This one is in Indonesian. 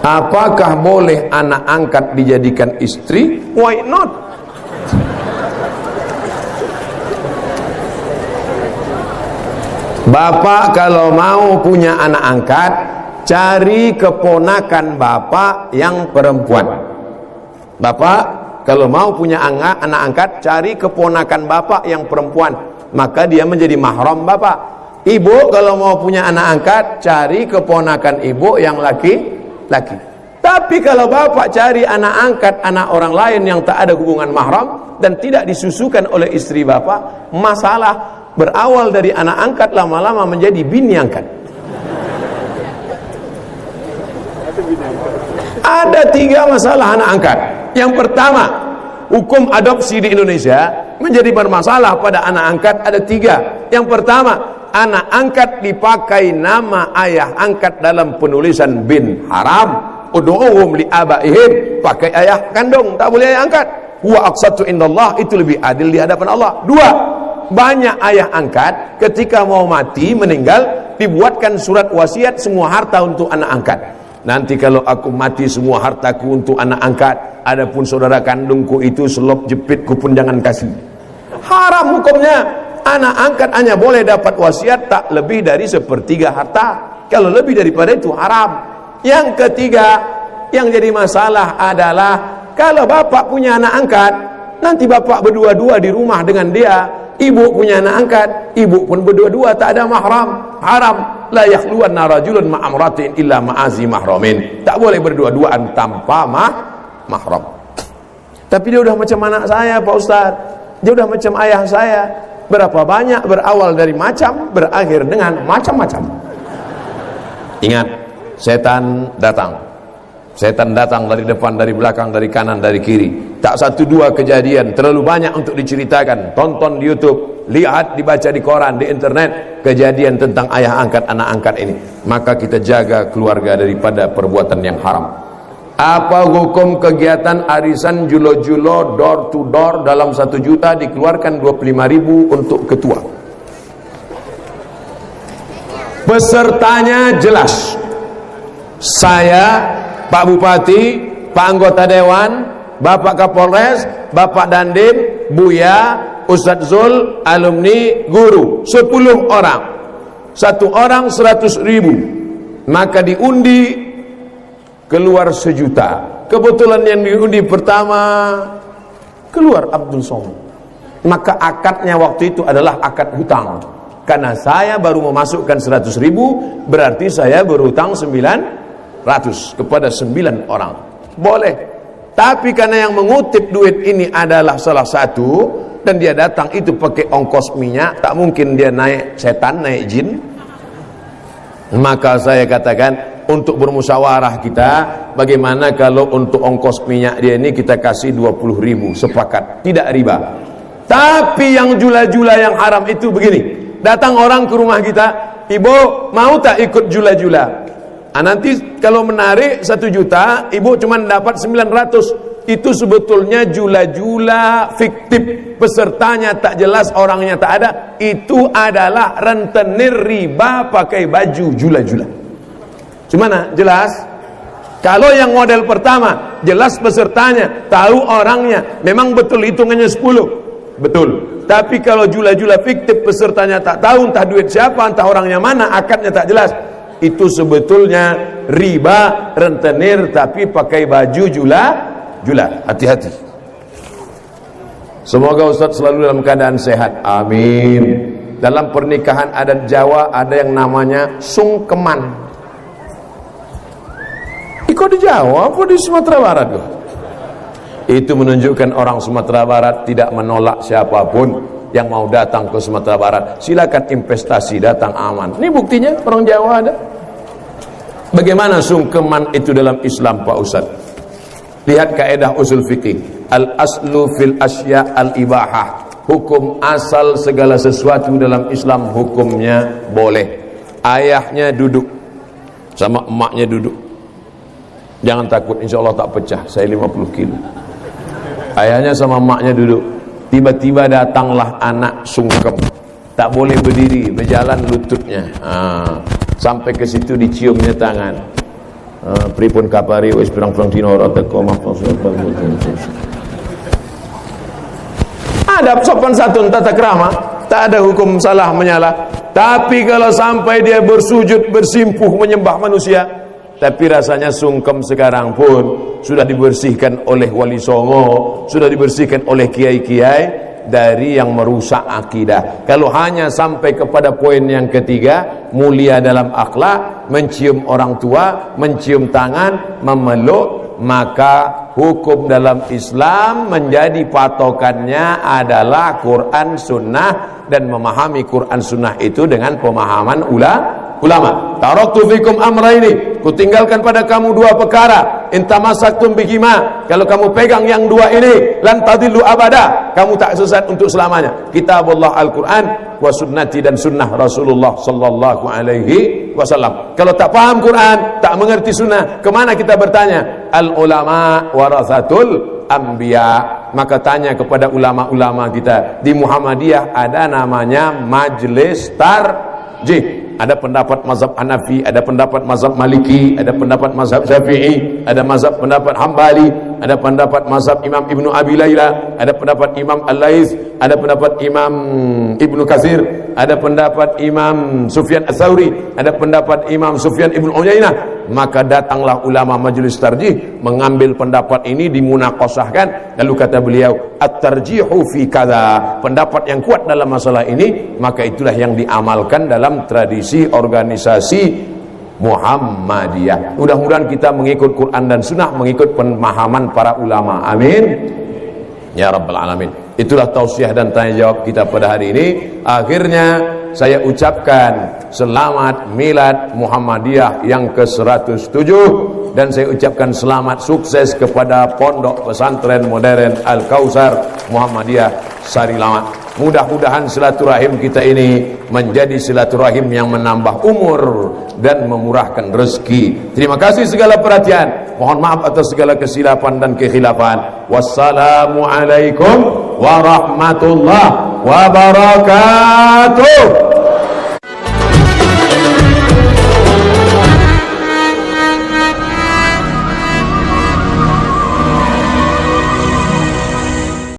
Apakah boleh anak angkat dijadikan istri? Why not? Bapak kalau mau punya anak angkat, cari keponakan bapak yang perempuan. Bapak kalau mau punya anak angkat, cari keponakan bapak yang perempuan, maka dia menjadi mahram bapak. Ibu kalau mau punya anak angkat, cari keponakan ibu yang laki-laki. Tapi kalau bapak cari anak angkat anak orang lain yang tak ada hubungan mahram dan tidak disusukan oleh istri bapak, masalah berawal dari anak angkat lama-lama menjadi bini angkat. Ada 3 masalah anak angkat. Yang pertama, hukum adopsi di Indonesia menjadi bermasalah pada anak angkat ada 3. Yang pertama, anak angkat dipakai nama ayah angkat dalam penulisan bin haram. Ud'uhum li abaihim, pakai ayah kandung, tak boleh ayah angkat. Huwa aqsatu indallah, itu lebih adil di hadapan Allah. 2, banyak ayah angkat ketika mau mati meninggal dibuatkan surat wasiat semua harta untuk anak angkat. Nanti kalau aku mati semua hartaku untuk anak angkat, adapun saudara kandungku itu selop jepitku pun jangan kasih. Haram hukumnya. Anak angkat hanya boleh dapat wasiat tak lebih dari 1/3 harta. Kalau lebih daripada itu haram. Yang ketiga yang jadi masalah adalah kalau bapak punya anak angkat, nanti bapak berdua-dua di rumah dengan dia. Ibu punya anak angkat, ibu pun berdua-dua, tak ada mahram. Haram. La yakhluwanna rajulun ma'amratin illa ma'azi mahramin. Tak boleh berdua-duaan tanpa mahram. Tapi dia udah macam anak saya Pak Ustaz, dia udah macam ayah saya. Berapa banyak berawal dari macam, berakhir dengan macam-macam. Ingat, setan datang. Setan datang dari depan, dari belakang, dari kanan, dari kiri. Tak 1-2 kejadian, terlalu banyak untuk diceritakan. Tonton di YouTube, lihat, dibaca di koran, di internet, kejadian tentang ayah angkat, anak angkat ini. Maka kita jaga keluarga daripada perbuatan yang haram. Apa hukum kegiatan arisan julo-julo door to door dalam 1 juta dikeluarkan 25.000 untuk ketua? Pesertanya jelas. Saya, Pak Bupati, Pak Anggota Dewan, Bapak Kapolres, Bapak Dandim, Buya, Ustadz Zul, alumni, guru, 10 orang. 1 orang 100.000. Maka diundi keluar 1 juta. Kebetulan yang diundi pertama keluar Abdul Somad. Maka akadnya waktu itu adalah akad hutang. Karena saya baru memasukkan 100.000, berarti saya berhutang 900 kepada 9 orang. Boleh. Tapi karena yang mengutip duit ini adalah salah satu, dan dia datang itu pakai ongkos minyak, tak mungkin dia naik setan, naik jin. Maka saya katakan, untuk bermusyawarah kita, bagaimana kalau untuk ongkos minyak dia ini kita kasih 20.000, sepakat, tidak riba. Tapi yang jula-jula yang haram itu begini, datang orang ke rumah kita, ibu mau tak ikut jula-jula? Nanti kalau menarik 1 juta, ibu cuma dapat 900. Itu sebetulnya jula-jula fiktif, pesertanya tak jelas, orangnya tak ada. Itu adalah rentenir riba pakai baju jula-jula. Gimana? Jelas? Kalau yang model pertama, jelas pesertanya, tahu orangnya, memang betul hitungannya 10. Betul. Tapi kalau jula-jula fiktif, pesertanya tak tahu, entah duit siapa, entah orangnya mana, akadnya tak jelas, itu sebetulnya riba rentenir tapi pakai baju jula. Hati-hati. Semoga Ustaz selalu dalam keadaan sehat. Amin. Dalam pernikahan adat Jawa ada yang namanya sungkeman. Kok di Jawa apa di Sumatera Barat kok? Itu menunjukkan orang Sumatera Barat tidak menolak siapapun yang mau datang ke Sumatera Barat. Silakan investasi, datang aman. Ini buktinya orang Jawa ada. Bagaimana sungkeman itu dalam Islam Pak Ustaz? Lihat kaedah usul fikih. Al-aslu fil asya al-ibahah. Hukum asal segala sesuatu dalam Islam hukumnya boleh. Ayahnya duduk sama emaknya duduk. Jangan takut, insya Allah tak pecah. Saya 50 kilo. Ayahnya sama emaknya duduk. Tiba-tiba datanglah anak sungkem. Tak boleh berdiri, berjalan lututnya. Sampai ke situ diciumnya tangan. pripun kabari wis pirang-pirang dina ora teko adab sopan santun tata krama, tak ada hukum salah menyalah. Tapi kalau sampai dia bersujud bersimpuh menyembah manusia, tapi rasanya sungkem sekarang pun sudah dibersihkan oleh wali songo, sudah dibersihkan oleh kiai-kiai dari yang merusak akidah. Kalau hanya sampai kepada poin yang ketiga, mulia dalam akhlak, mencium orang tua, mencium tangan, memeluk, maka hukum dalam Islam menjadi patokannya adalah Quran Sunnah, dan memahami Quran Sunnah itu dengan pemahaman ulama. Taraktu fikum amraini, kutinggalkan pada kamu dua perkara, intamasaktum bihima, kalau kamu pegang yang dua ini, lan tadillu abada, kamu tak sesat untuk selamanya. Kitabullah Al-Quran wa sunnati, dan sunnah Rasulullah sallallahu alaihi wasallam. Kalau tak paham Quran, tak mengerti sunnah, kemana kita bertanya? Al ulama warasatul anbiya, maka tanya kepada ulama-ulama kita. Di Muhammadiyah ada namanya Majelis Tarjih. Ada pendapat mazhab Hanafi, ada pendapat mazhab Maliki, ada pendapat mazhab Syafi'i, ada mazhab pendapat Hambali, ada pendapat mazhab Imam Ibnu Abi Layla, ada pendapat Imam Al-Laits, ada pendapat Imam Ibnu Katsir, ada pendapat Imam Sufyan Ats-Tsauri, ada pendapat Imam Sufyan Ibnu Uyainah. Maka datanglah ulama Majelis Tarjih mengambil pendapat ini, dimunaqashahkan, lalu kata beliau, at-tarjihu fi kadza, pendapat yang kuat dalam masalah ini, maka itulah yang diamalkan dalam tradisi organisasi Muhammadiyah. Mudah-mudahan kita mengikut Quran dan Sunnah, mengikut pemahaman para ulama. Amin ya rabbal alamin. Itulah tausiah dan tanya jawab kita pada hari ini. Akhirnya saya ucapkan selamat milad Muhammadiyah yang ke-107, dan saya ucapkan selamat sukses kepada Pondok Pesantren Modern Al-Kautsar Muhammadiyah Sarilamat. Mudah-mudahan silaturahim kita ini menjadi silaturahim yang menambah umur dan memurahkan rezeki. Terima kasih segala perhatian. Mohon maaf atas segala kesilapan dan kekhilafan. Wassalamualaikum warahmatullahi wabarakatuh.